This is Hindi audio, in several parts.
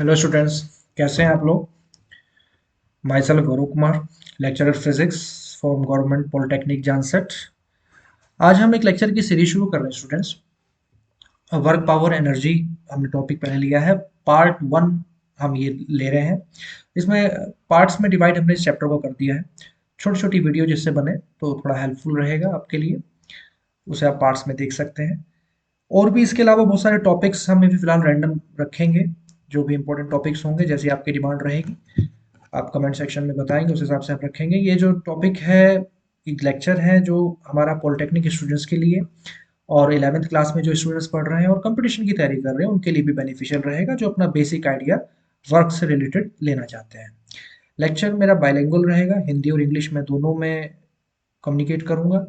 हेलो स्टूडेंट्स, कैसे हैं आप लोग। Myself Gaurav Kumar, lecturer physics from government polytechnic Jansath. आज हम एक लेक्चर की सीरीज शुरू कर रहे हैं स्टूडेंट्स। वर्क पावर एनर्जी हमने टॉपिक पहले लिया है। पार्ट वन हम ये ले रहे हैं। इसमें पार्ट्स में डिवाइड हमने इस चैप्टर को कर दिया है। छोटी छोटी वीडियो जिससे बने तो थोड़ा हेल्पफुल रहेगा आपके लिए। उसे आप पार्ट्स में देख सकते हैं। और भी इसके अलावा बहुत सारे टॉपिक्स हम अभी फिलहाल रैंडम रखेंगे। जो भी इंपॉर्टेंट टॉपिक्स होंगे, जैसी आपकी डिमांड रहेगी आप कमेंट सेक्शन में बताएंगे, उस हिसाब से आप रखेंगे। ये जो टॉपिक है, एक लेक्चर है जो हमारा पॉलिटेक्निक स्टूडेंट्स के लिए और 11th क्लास में जो स्टूडेंट्स पढ़ रहे हैं और कंपटीशन की तैयारी कर रहे हैं उनके लिए भी बेनिफिशियल रहेगा, जो अपना बेसिक आइडिया वर्क से रिलेटेड लेना चाहते हैं। लेक्चर मेरा बाइलिंगुअल रहेगा, हिंदी और इंग्लिश में दोनों में कम्युनिकेट करूंगा।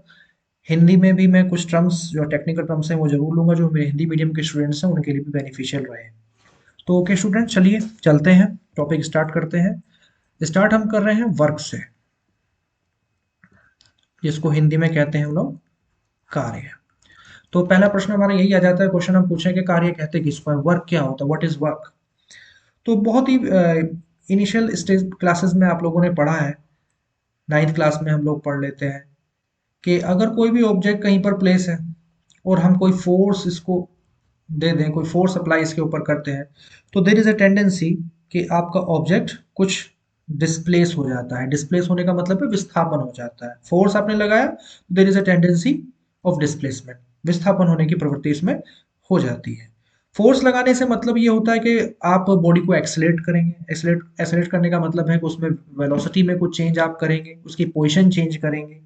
हिंदी में भी मैं कुछ टर्म्स जो टेक्निकल टर्म्स हैं वो जरूर लूंगा, जो मेरे हिंदी मीडियम के स्टूडेंट्स हैं उनके लिए भी बेनिफिशियल रहे। तो ओके स्टूडेंट, चलिए चलते हैं, टॉपिक स्टार्ट करते हैं। स्टार्ट हम कर रहे हैं वर्क से, जिसको हिंदी में कहते हैं हम लोग कार्य। तो पहला प्रश्न हमारा यही आ जाता है, क्वेश्चन हम पूछें कि कार्य कहते किसको है, वर्क क्या होता है, व्हाट इज वर्क। तो बहुत ही इनिशियल स्टेज क्लासेस में आप लोगों ने पढ़ा है, 9th क्लास में हम लोग पढ़ लेते हैं कि अगर कोई भी ऑब्जेक्ट कहीं पर प्लेस है और हम कोई फोर्स इसको दे दें, कोई फोर्स अप्लाई इसके ऊपर करते हैं, तो देर इज अ टेंडेंसी कि आपका ऑब्जेक्ट कुछ डिस्प्लेस हो जाता है। डिस्प्लेस होने का मतलब है विस्थापन हो जाता है। फोर्स आपने लगाया, there is a tendency of displacement, विस्थापन होने की प्रवृत्ति इसमें हो जाती है। फोर्स लगाने से मतलब ये होता है कि आप बॉडी को एक्सेलेरेट करेंगे। एक्सेलेरेट एक्सेलेरेट करने का मतलब है कि उसमें वेलोसिटी में कुछ चेंज आप करेंगे, उसकी पोजीशन चेंज करेंगे।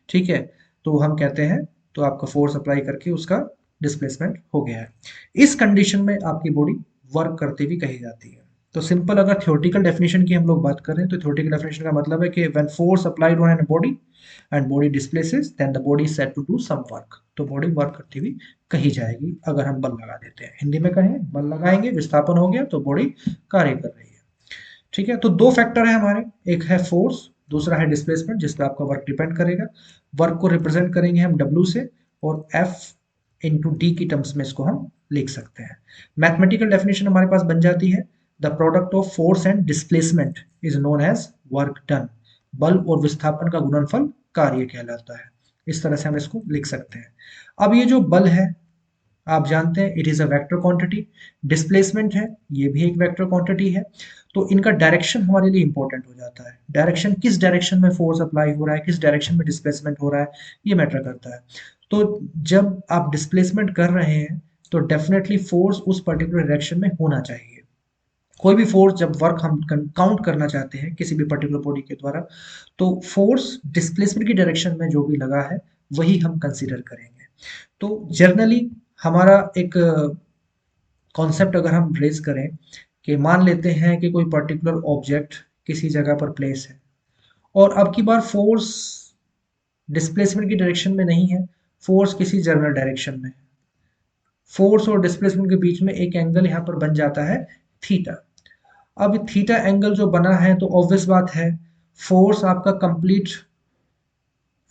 ठीक है, तो हम कहते हैं तो आपका फोर्स अप्लाई करके उसका डिस्प्लेसमेंट हो गया है। इस कंडीशन में आपकी बॉडी वर्क करती हुई कही जाती है। तो सिंपल अगर थ्योरेटिकल डेफिनेशन की हम लोग बात करें तो थ्योरेटिकल डेफिनेशन का मतलब है कि when force applied on an body and body displaces then the body is said to do some work. तो बॉडी वर्क करती हुई कही जाएगी अगर हम बल लगा देते हैं। हिंदी में कहें, बल लगाएंगे, विस्थापन हो गया तो बॉडी कार्य कर रही है। ठीक है, तो दो फैक्टर है हमारे, एक है फोर्स, दूसरा है डिस्प्लेसमेंट, जिस पे आपका वर्क डिपेंड करेगा। वर्क को रिप्रेजेंट करेंगे हम डब्ल्यू से, और एफ इंटू डी की टर्म्स में इसको हम लिख सकते हैं। मैथमेटिकल डेफिनेशन हमारे पास बन जाती है, the product of force and displacement is known as work done. बल और विस्थापन का गुणनफल कार्य कहलाता है। इस तरह से हम इसको लिख सकते हैं। अब ये जो बल है, आप जानते हैं it is a vector quantity. Displacement है, ये भी एक वेक्टर क्वांटिटी है। तो इनका डायरेक्शन हमारे लिए इंपॉर्टेंट हो जाता है। डायरेक्शन, किस डायरेक्शन में फोर्स अप्लाई हो रहा है, किस डायरेक्शन में डिस्प्लेसमेंट हो रहा है, ये मैटर करता है। तो जब आप डिस्प्लेसमेंट कर रहे हैं तो डेफिनेटली फोर्स उस पर्टिकुलर डायरेक्शन में होना चाहिए। कोई भी फोर्स जब वर्क हम काउंट करना चाहते हैं किसी भी पर्टिकुलर बॉडी के द्वारा, तो फोर्स डिस्प्लेसमेंट की डायरेक्शन में जो भी लगा है वही हम कंसीडर करेंगे। तो जनरली हमारा एक कॉन्सेप्ट अगर हम रेज करें कि मान लेते हैं कि कोई पर्टिकुलर ऑब्जेक्ट किसी जगह पर प्लेस है और अब की बार फोर्स डिस्प्लेसमेंट की डायरेक्शन में नहीं है, फोर्स किसी जनरल डायरेक्शन में है। फोर्स और डिस्प्लेसमेंट के बीच में एक एंगल यहाँ पर बन जाता है थीटा। अब थीटा एंगल जो बना है तो ऑब्वियस बात है फोर्स आपका कंप्लीट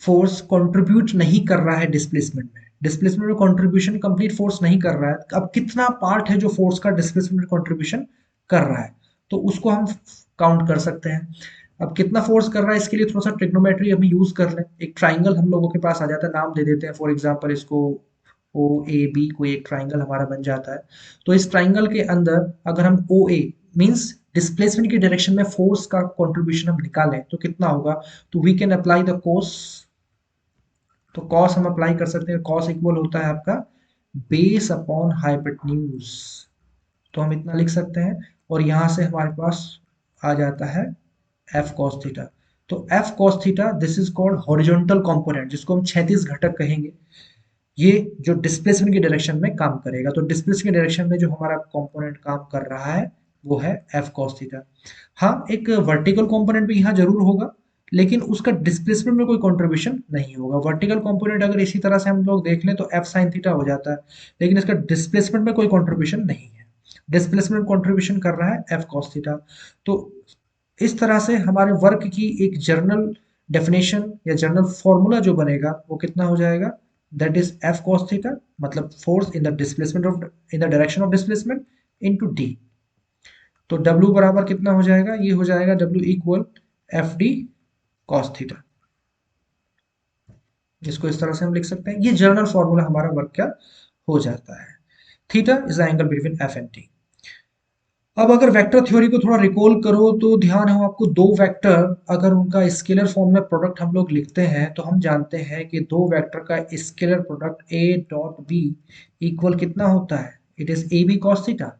फोर्स कंट्रीब्यूट नहीं कर रहा है डिस्प्लेसमेंट में। डिस्प्लेसमेंट में कंट्रीब्यूशन कंप्लीट फोर्स नहीं कर रहा है। अब कितना पार्ट है जो फोर्स का डिस्प्लेसमेंट में कंट्रीब्यूशन कर रहा है, तो उसको हम काउंट कर सकते हैं। अब कितना फोर्स कर रहा है इसके लिए थोड़ा सा ट्रिग्नोमेट्री अभी यूज कर लें। एक ट्राइंगल हम लोगों के पास आ जाता है, नाम दे देते हैं फॉर एग्जांपल इसको ओ ए बी, कोई एक ट्राइंगल हमारा बन जाता है। तो इस ट्राइंगल के अंदर अगर हम ओ ए मीन्स डिस्प्लेसमेंट की डायरेक्शन में फोर्स का कंट्रीब्यूशन हम निकालें तो कितना होगा, तो वी कैन अप्लाई द कोस। तो कॉस हम अप्लाई कर सकते हैं, कॉस इक्वल होता है आपका बेस अपॉन हाइपोटेन्यूज। तो हम इतना लिख सकते हैं और यहां से हमारे पास आ जाता है एफ कॉस थीटा। तो F cos theta this is called horizontal component, जिसको हम क्षैतिज घटक कहेंगे। ये जो डिस्प्लेसमेंट की डायरेक्शन में काम करेगा, तो डिस्प्लेसमेंट की डायरेक्शन में जो हमारा कंपोनेंट काम कर रहा है वो है एफ कॉस थीटा। हाँ, एक वर्टिकल कंपोनेंट भी यहाँ जरूर होगा, लेकिन उसका डिस्प्लेसमेंट में कोई कंट्रीब्यूशन नहीं होगा। वर्टिकल कंपोनेंट अगर इसी तरह से हम लोग देख लें तो एफ साइन थीटा हो जाता है, लेकिन इसका डिस्प्लेसमेंट में कोई कंट्रीब्यूशन नहीं है। डिस्प्लेसमेंट कंट्रीब्यूशन कर रहा है एफ कॉस थीटा। तो इस तरह से हमारे वर्क की एक जर्नल डेफिनेशन या जर्नल फॉर्मूला जो बनेगा वो कितना हो जाएगा, that is F cos theta, मतलब force in the displacement of in the direction of displacement into D. तो W बराबर कितना हो जाएगा, ये हो जाएगा W equal F D cos theta. इसको इस तरह से हम लिख सकते हैं, ये जनरल फॉर्मूला हमारा वर्क क्या हो जाता है। Theta is the angle between F and T. अब अगर वेक्टर थ्योरी को थोड़ा रिकॉल करो तो ध्यान हो आपको, दो वेक्टर अगर उनका स्केलर फॉर्म में प्रोडक्ट हम लोग लिखते हैं तो हम जानते हैं कि दो वेक्टर का scalar product A dot B equal कितना होता है, it is A B cos theta.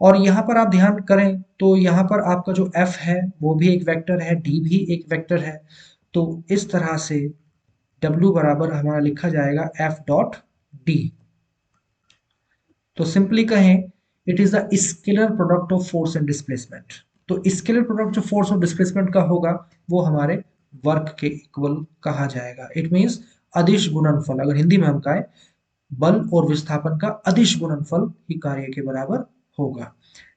और यहाँ पर आप ध्यान करें तो यहाँ पर आपका जो एफ है वो भी एक वेक्टर है, डी भी एक वेक्टर है। तो इस तरह से W बराबर हमारा लिखा जाएगा एफ डॉट डी। तो सिंपली कहें, it is the scalar product of force and displacement. तो स्केलर प्रोडक्ट जो फोर्स और डिस्प्लेसमेंट का होगा वो हमारे वर्क के इक्वल कहा जाएगा। इट मींस अदिश गुणनफल, अगर हिंदी में हम कहें बल और विस्थापन का अदिश गुणनफल ही कार्य के बराबर होगा।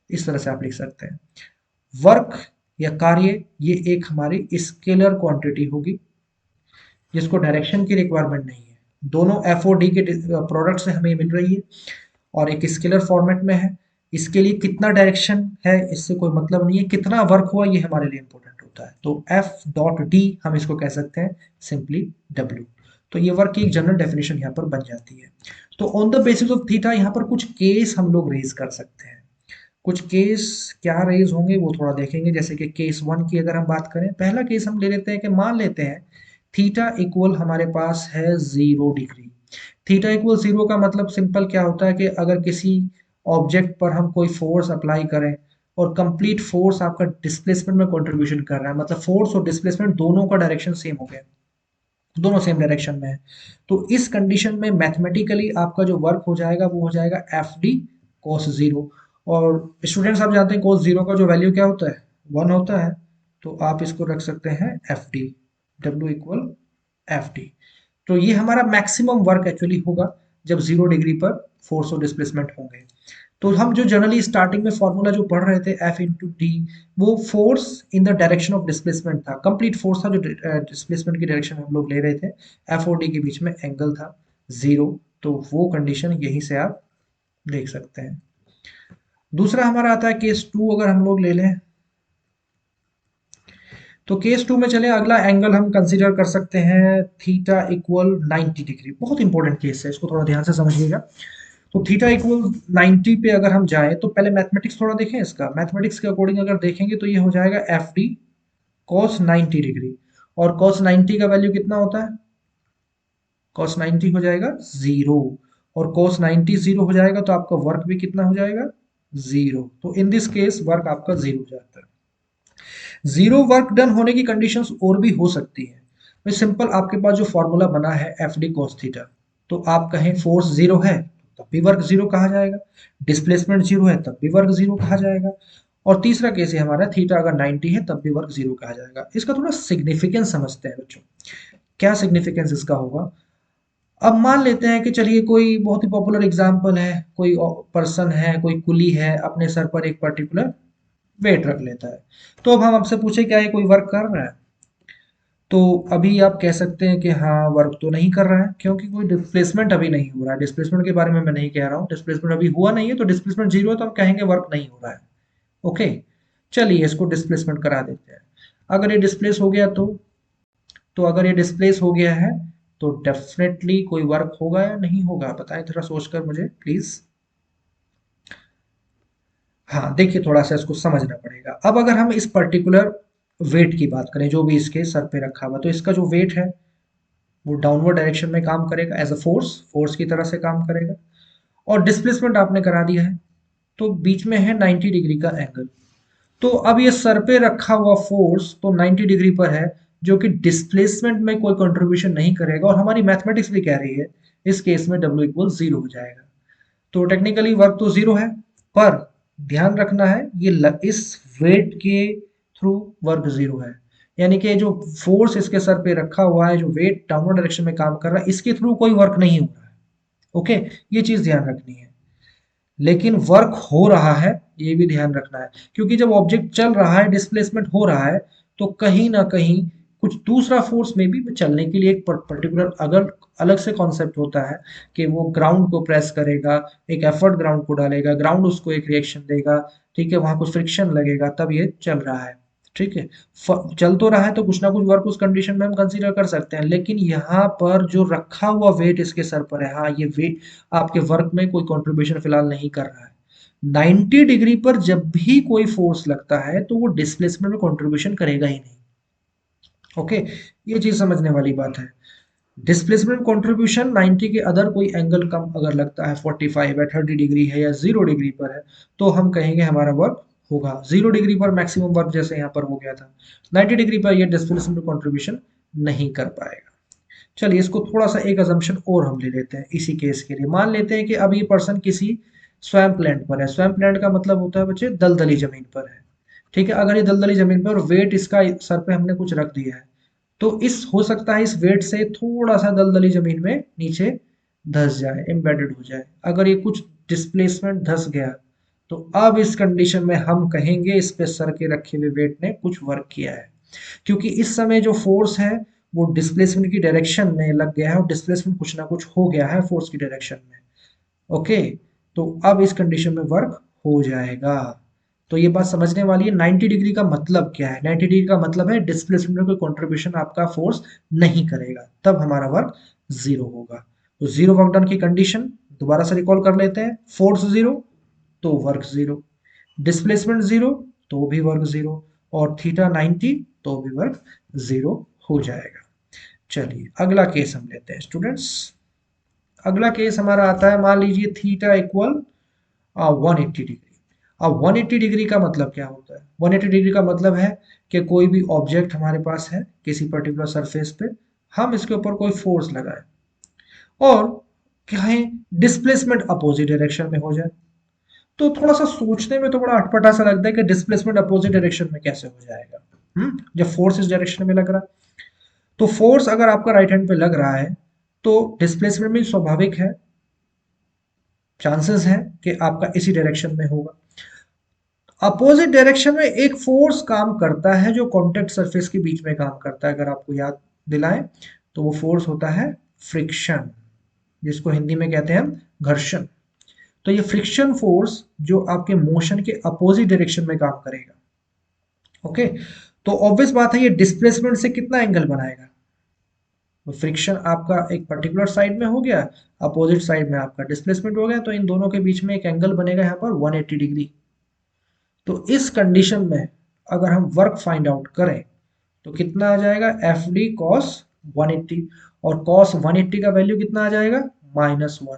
इस तरह से आप लिख सकते हैं। वर्क या कार्य ये एक हमारी स्केलर क्वांटिटी होगी जिसको डायरेक्शन की रिक्वायरमेंट नहीं है। दोनों एफ और डी के प्रोडक्ट से हमें मिल रही है और एक स्केलर फॉर्मेट में है। इसके लिए कितना डायरेक्शन है इससे कोई मतलब नहीं है, कितना वर्क हुआ ये हमारे लिए इंपॉर्टेंट होता है। तो एफ डॉट डी हम इसको कह सकते हैं सिंपली डब्ल्यू। तो ये वर्क की एक जनरल डेफिनेशन यहाँ पर बन जाती है। तो on the basis of theta यहाँ पर कुछ केस हम लोग रेज कर सकते हैं। कुछ केस क्या रेज होंगे वो थोड़ा देखेंगे। जैसे कि केस 1 की अगर हम बात करें, पहला केस हम ले लेते हैं कि मान लेते हैं थीटा इक्वल हमारे पास है 0 डिग्री। थीटा इक्वल 0 का मतलब सिंपल क्या होता है कि अगर किसी ऑब्जेक्ट पर हम कोई फोर्स अप्लाई करें और कंप्लीट फोर्स आपका डिस्प्लेसमेंट में कंट्रीब्यूशन कर रहा है, मतलब फोर्स और डिस्प्लेसमेंट दोनों का डायरेक्शन सेम हो गया, दोनों सेम डायरेक्शन में है, तो इस कंडीशन में मैथमेटिकली आपका जो वर्क हो जाएगा वो हो जाएगा एफ डी कॉस 0। और स्टूडेंट्स आप जानते हैं cos 0 का जो वैल्यू क्या होता है, 1 होता है। तो आप इसको रख सकते हैं F D, W equal F D. तो ये हमारा मैक्सिमम वर्क एक्चुअली होगा जब 0 डिग्री पर फोर्स और डिस्प्लेसमेंट होंगे। तो हम जो जनरली स्टार्टिंग में फॉर्मूला जो पढ़ रहे थे एफ इंटू डी, वो force in the direction of displacement था, कंप्लीट फोर्स था जो डिस्प्लेसमेंट की डायरेक्शन हम लोग ले रहे थे। एफ और डी के बीच में एंगल था 0। तो वो कंडीशन यहीं से आप देख सकते हैं। दूसरा हमारा आता है केस 2, अगर हम लोग ले लें तो केस 2 में चले, अगला एंगल हम कंसीडर कर सकते हैं थीटा इक्वल 90 डिग्री। बहुत इंपॉर्टेंट केस है, इसको थोड़ा ध्यान से समझिएगा। तो थीटा इक्वल 90 पे अगर हम जाएं तो पहले मैथमेटिक्स थोड़ा देखें इसका। मैथमेटिक्स के अकॉर्डिंग अगर देखेंगे तो ये हो जाएगा एफ डी कॉस 90 डिग्री। और कॉस 90 का वैल्यू कितना होता है, कॉस 90 हो जाएगा 0। और कॉस 90 0 हो जाएगा तो आपका वर्क भी कितना हो जाएगा 0। तो इन दिस केस वर्क आपका 0 हो जाता है। 0 वर्क डन होने की कंडीशंस और भी हो सकती है। भाई सिंपल आपके पास जो फॉर्मूला बना है एफ डी कॉस थीटा, तो आप कहें फोर्स 0 है तब भी वर्क 0 कहा जाएगा, डिस्प्लेसमेंट 0 है तब भी वर्क 0 कहा जाएगा। और तीसरा केस है हमारा थीटा अगर 90 है तब भी वर्क 0 कहा जाएगा। इसका थोड़ा सिग्निफिकेंस समझते हैं बच्चों, क्या सिग्निफिकेंस इसका होगा। अब मान लेते हैं कि चलिए कोई बहुत ही पॉपुलर एग्जांपल है, कोई पर्सन है, कोई कुली है, अपने सर पर एक पर्टिकुलर वेट रख लेता है। तो अब हम आपसे पूछे क्या ये कोई वर्क कर रहा है, तो अभी आप कह सकते हैं कि हाँ वर्क तो नहीं कर रहा है क्योंकि कोई डिस्प्लेसमेंट अभी नहीं हो रहा है। डिस्प्लेसमेंट के बारे में मैं नहीं कह रहा हूँ, डिस्प्लेसमेंट अभी हुआ नहीं है, तो डिस्प्लेसमेंट 0 है तो हम कहेंगे वर्क नहीं हो रहा है। ओके, चलिए इसको डिस्प्लेसमेंट करा देते हैं। अगर ये डिस्प्लेस हो गया तो अगर ये डिस्प्लेस हो गया है तो डेफिनेटली कोई वर्क होगा या नहीं होगा, बताएं थोड़ा सोचकर मुझे प्लीज। हाँ देखिए, थोड़ा सा इसको समझना पड़ेगा। अब अगर हम इस पर्टिकुलर वेट की बात करें जो भी इसके सर पे रखा हुआ, तो इसका जो वेट है वो डाउनवर्ड डायरेक्शन में काम करेगा, एज अ फोर्स, फोर्स की तरह से काम करेगा। और डिस्प्लेसमेंट आपने करा दिया है तो बीच में है 90 डिग्री का एंगल। तो अब ये सर पे रखा हुआ फोर्स तो 90 डिग्री पर है, जो कि डिस्प्लेसमेंट में कोई कंट्रीब्यूशन नहीं करेगा। और हमारी मैथमेटिक्स भी कह रही है इस केस में W इक्वल 0 हो जाएगा। तो टेक्निकली वर्क तो 0 है, पर ध्यान रखना है ये इस वेट के थ्रू वर्क 0 है। यानी कि जो फोर्स इसके सर पे रखा हुआ है, जो वेट डाउनवर्ड डायरेक्शन में काम कर रहा है, इसके थ्रू कोई वर्क नहीं हो रहा है। ओके, ये चीज ध्यान रखनी है। लेकिन वर्क हो रहा है ये भी ध्यान रखना है, क्योंकि जब ऑब्जेक्ट चल रहा है, डिस्प्लेसमेंट हो रहा है, तो कहीं ना कहीं कुछ दूसरा फोर्स में भी चलने के लिए एक पर्टिकुलर अगर अलग से कॉन्सेप्ट होता है कि वो ग्राउंड को प्रेस करेगा, एक एफर्ट ग्राउंड को डालेगा, ग्राउंड उसको एक रिएक्शन देगा, ठीक है, वहां कुछ फ्रिक्शन लगेगा, तब ये चल रहा है, ठीक है। चल तो रहा है तो कुछ ना कुछ वर्क उस कंडीशन में हम कंसीडर कर सकते हैं, लेकिन यहाँ पर जो रखा हुआ वेट इसके सर पर है, हाँ ये वेट आपके वर्क में कोई कंट्रीब्यूशन फिलहाल नहीं कर रहा है। 90 डिग्री पर जब भी कोई फोर्स लगता है तो वो डिस्प्लेसमेंट में कंट्रीब्यूशन करेगा ही नहीं। ओके, ये चीज समझने वाली बात है। डिस्प्लेसमेंट कंट्रीब्यूशन 90 के अदर कोई एंगल कम अगर लगता है, 45 है, 30 डिग्री है या 0 डिग्री पर है, तो हम कहेंगे हमारा वर्क होगा। 0 डिग्री पर मैक्सिमम वर्क जैसे यहाँ पर हो गया था, 90 डिग्री पर ये डिस्प्लेसमेंट कंट्रीब्यूशन नहीं कर पाएगा। चलिए इसको थोड़ा सा एक अजम्पशन और हम ले लेते हैं इसी केस के लिए। मान लेते हैं कि अब ये पर्सन किसी स्वैम्प लैंड पर है। स्वैम्प लैंड का मतलब होता है बच्चे दलदली जमीन पर है, ठीक है। अगर ये दलदली जमीन पर वेट इसका सर पे हमने कुछ रख दिया है, तो इस हो सकता है इस वेट से थोड़ा सा दलदली जमीन में नीचे धस जाए, एम्बेडेड हो जाए। अगर ये कुछ डिस्प्लेसमेंट धस गया, तो अब इस कंडीशन में हम कहेंगे इस पे सर के रखे हुए वेट ने कुछ वर्क किया है, क्योंकि इस समय जो फोर्स है वो डिस्प्लेसमेंट की डायरेक्शन में लग गया है और डिस्प्लेसमेंट कुछ ना कुछ हो गया है फोर्स की डायरेक्शन में। ओके, तो अब इस कंडीशन में वर्क हो जाएगा। तो ये बात समझने वाली है। 90 डिग्री का मतलब क्या है? 90 डिग्री का मतलब है डिस्प्लेसमेंट में कोई कंट्रीब्यूशन आपका फोर्स नहीं करेगा, तब हमारा वर्क जीरो होगा। तो जीरो वर्क डन की कंडीशन दोबारा से रिकॉल कर लेते हैं। फोर्स जीरो तो वर्क जीरो, डिस्प्लेसमेंट जीरो तो भी वर्क जीरो, और थीटा 90 तो भी वर्क जीरो हो जाएगा। चलिए अगला केस हम लेते हैं स्टूडेंट्स। अगला केस हमारा आता है, मान लीजिए थीटा इक्वल 180 डिग्री। अब 180 डिग्री का मतलब क्या होता है? 180 डिग्री का मतलब है कि कोई भी ऑब्जेक्ट हमारे पास है किसी पर्टिकुलर सरफेस पे, हम इसके ऊपर कोई फोर्स लगाए और कहें डिस्प्लेसमेंट अपोजिट डायरेक्शन में हो जाए। तो थोड़ा सा सोचने में तो बड़ा अटपटा सा लगता है कि डिस्प्लेसमेंट अपोजिट डायरेक्शन में कैसे हो जाएगा, जब फोर्स इस डायरेक्शन में लग रहा है। तो फोर्स अगर आपका राइट हैंड पे लग रहा है तो डिस्प्लेसमेंट भी स्वाभाविक है, चांसेस है कि आपका इसी डायरेक्शन में होगा। अपोजिट डायरेक्शन में एक फोर्स काम करता है जो कॉन्टेक्ट सरफेस के बीच में काम करता है, अगर आपको याद दिलाएं तो वो फोर्स होता है फ्रिक्शन, जिसको हिंदी में कहते हैं हम घर्षण। तो ये फ्रिक्शन फोर्स जो आपके मोशन के अपोजिट डायरेक्शन में काम करेगा। ओके, तो ऑब्वियस बात है ये डिस्प्लेसमेंट से कितना एंगल बनाएगा? तो फ्रिक्शन आपका एक पर्टिकुलर साइड में हो गया, अपोजिट साइड में आपका डिस्प्लेसमेंट हो गया, तो इन दोनों के बीच में एक एंगल बनेगा यहाँ पर 180 डिग्री। तो इस कंडीशन में अगर हम वर्क फाइंड आउट करें तो कितना आ जाएगा? एफ डी कॉस 180, और कॉस 180 का वैल्यू कितना आ जाएगा? -1।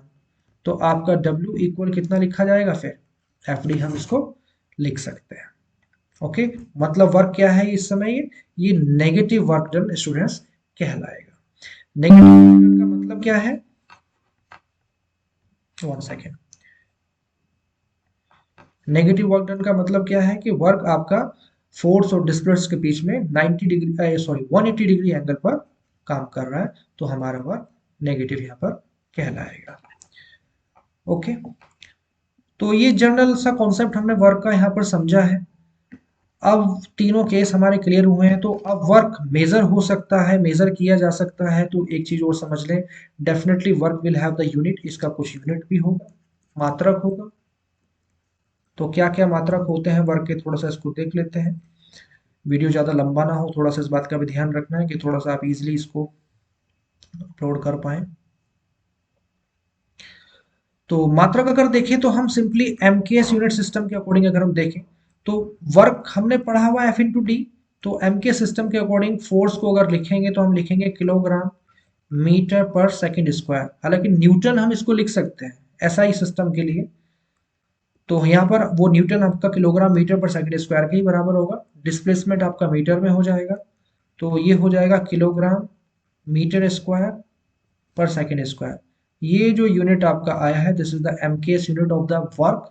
तो आपका W इक्वल कितना लिखा जाएगा फिर? एफ डी हम इसको लिख सकते हैं। ओके, मतलब वर्क क्या है इस समय? ये नेगेटिव वर्क डन स्टूडेंट्स कहलाएगा। नेगेटिव वर्क डन का मतलब क्या है? 1 सेकेंड। नेगेटिव वर्क डन का मतलब क्या है कि वर्क आपका फोर्स और डिस्प्लेस के बीच में 90 डिग्री सॉरी 180 डिग्री एंगल पर काम कर रहा है, तो हमारा वर्क नेगेटिव यहाँ पर कहलाएगा। ओके, तो ये जनरल सा कॉन्सेप्ट हमने वर्क का यहाँ पर समझा है। अब तीनों केस हमारे क्लियर हुए हैं, तो अब वर्क मेजर हो सकता है, मेजर किया जा सकता है। तो एक चीज और समझ लें, definitely work will have the unit, इसका कुछ यूनिट भी होगा, मात्रक होगा। तो क्या क्या मात्रक होते हैं वर्क के, थोड़ा सा इसको देख लेते हैं। वीडियो ज़्यादा लंबा ना हो, थोड़ा सा इस बात का भी ध्यान रखना है कि थोड़ा सा आप इजीली इसको अपलोड कर पाए। तो मात्रक अगर देखें तो हम सिंपली एमकेएस यूनिट सिस्टम के अकॉर्डिंग अगर हम देखें तो वर्क हमने पढ़ा हुआ एफ इंटू डी, तो एमकेएस सिस्टम के अकॉर्डिंग फोर्स को अगर लिखेंगे तो हम लिखेंगे किलोग्राम मीटर पर सेकंड स्क्वायर। हालांकि न्यूटन हम इसको लिख सकते हैं एसआई सिस्टम के लिए, तो यहाँ पर वो न्यूटन आपका किलोग्राम मीटर पर सेकंड स्क्वायर के ही बराबर होगा। डिस्प्लेसमेंट आपका मीटर में हो जाएगा, तो ये हो जाएगा किलोग्राम मीटर स्क्वायर पर सेकंड स्क्वायर। ये जो यूनिट आपका आया है this is the MKS unit of the work,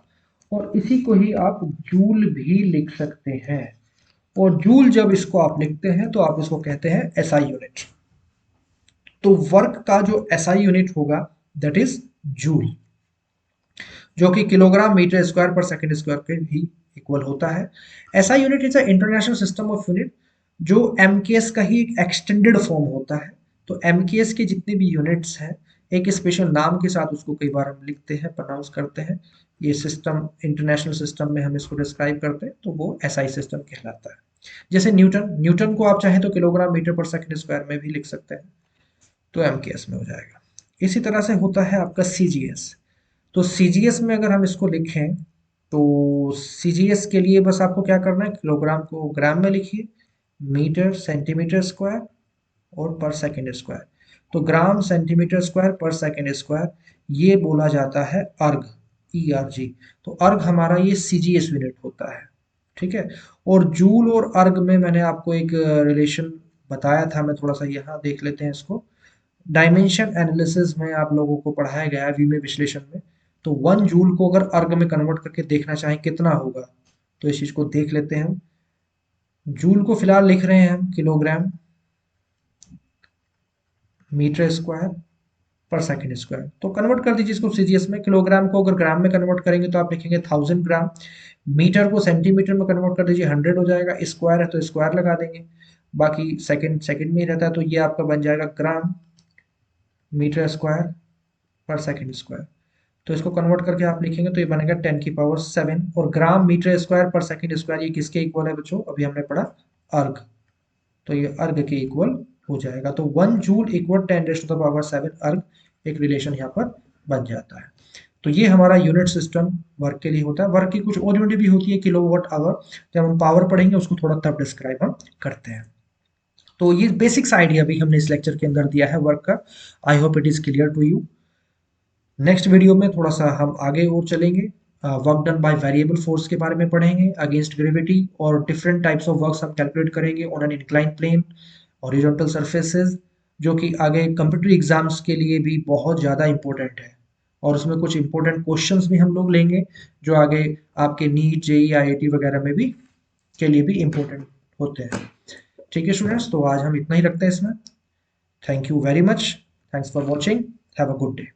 और इसी को ही आप जूल भी लिख सकते हैं। और जूल जब इसको आप लिखते हैं तो आप इसको कहते हैं एसआई यूनिट। तो वर्क का जो एसआई यूनिट होगा दैट इज जूल, जो कि किलोग्राम मीटर स्क्वायर पर सेकंड स्क्वायर के भी इक्वल होता है। SI unit is a international system of unit जो एमकेएस का ही एक एक्सटेंडेड फॉर्म होता है। तो एमकेएस के जितने भी यूनिट्स हैं, एक स्पेशल नाम के साथ उसको कई बार हम लिखते हैं, प्रोनाउंस करते हैं। ये सिस्टम इंटरनेशनल सिस्टम में हम इसको डिस्क्राइब करते हैं, तो वो एसआई सिस्टम कहलाता है। जैसे न्यूटन, न्यूटन को आप चाहें तो किलोग्राम मीटर पर सेकंड स्क्वायर में भी लिख सकते हैं, तो एमकेएस में हो जाएगा। इसी तरह से होता है आपका सीजीएस। तो सीजीएस में अगर हम इसको लिखें, तो सीजीएस के लिए बस आपको क्या करना है, किलोग्राम को ग्राम में लिखिए, मीटर सेंटीमीटर स्क्वायर और पर सेकंड स्क्वायर। तो ग्राम सेंटीमीटर स्क्वायर पर सेकंड स्क्वायर, ये बोला जाता है अर्ग, ERG। तो अर्ग हमारा ये सीजीएस यूनिट होता है, ठीक है। और जूल और अर्ग में मैंने आपको एक रिलेशन बताया था, मैं थोड़ा सा यहाँ देख लेते हैं इसको। डायमेंशन एनालिसिस में आप लोगों को पढ़ाया गया है विमेय विश्लेषण में। तो 1 जूल को अगर अर्ग में कन्वर्ट करके देखना चाहें कितना होगा, तो इस चीज को देख लेते हैं हम। जूल को फिलहाल लिख रहे हैं हम किलोग्राम मीटर स्क्वायर पर सेकंड स्क्वायर। तो कन्वर्ट कर दीजिए इसको सीजीएस में। किलोग्राम को अगर ग्राम में कन्वर्ट करेंगे तो आप लिखेंगे 1000 ग्राम। मीटर को सेंटीमीटर में कन्वर्ट कर दीजिए, 100 हो जाएगा। स्क्वायर है तो स्क्वायर लगा देंगे, बाकी सेकंड सेकंड में ही रहता है, तो ये आपका बन जाएगा ग्राम मीटर स्क्वायर पर सेकंड स्क्वायर। तो इसको कन्वर्ट करके आप लिखेंगे तो ये बनेगा 10⁷ और ग्राम मीटर स्क्वायर पर सेकंड स्क्वायर ये किसके इक्वल है बच्चों, अभी हमने पढ़ा अर्ग। तो ये अर्ग के इक्वल हो जाएगा। तो 1 जूल इक्वल 10⁷ अर्ग, एक रिलेशन यहाँ पर बन जाता है। तो ये हमारा यूनिट सिस्टम वर्क के लिए होता है। वर्क की कुछ और यूनिट भी होती है, किलोवाट आवर। जब हम पावर पढ़ेंगे उसको थोड़ा तब डिस्क्राइब हम करते हैं। तो ये बेसिक्स आइडिया भी हमने इस लेक्चर के अंदर दिया है वर्क का। I hope it is clear to you. Next video में थोड़ा सा हम आगे और चलेंगे, work done by variable force के बारे में पढ़ेंगे, अगेंस्ट ग्रेविटी, और डिफरेंट टाइप्स ऑफ वर्क्स हम कैलकुलेट करेंगे on an incline plane, horizontal surfaces, जो कि आगे कंप्यूटर एग्जाम्स के लिए भी बहुत ज़्यादा इंपॉर्टेंट है। और उसमें कुछ इंपॉर्टेंट क्वेश्चंस भी हम लोग लेंगे, जो आगे आपके नीट, जेई, IIT वगैरह में भी के लिए भी इंपॉर्टेंट होते हैं। ठीक है स्टूडेंट्स, तो आज हम इतना ही रखते हैं इसमें। Thank you very much, thanks for watching, have a good day.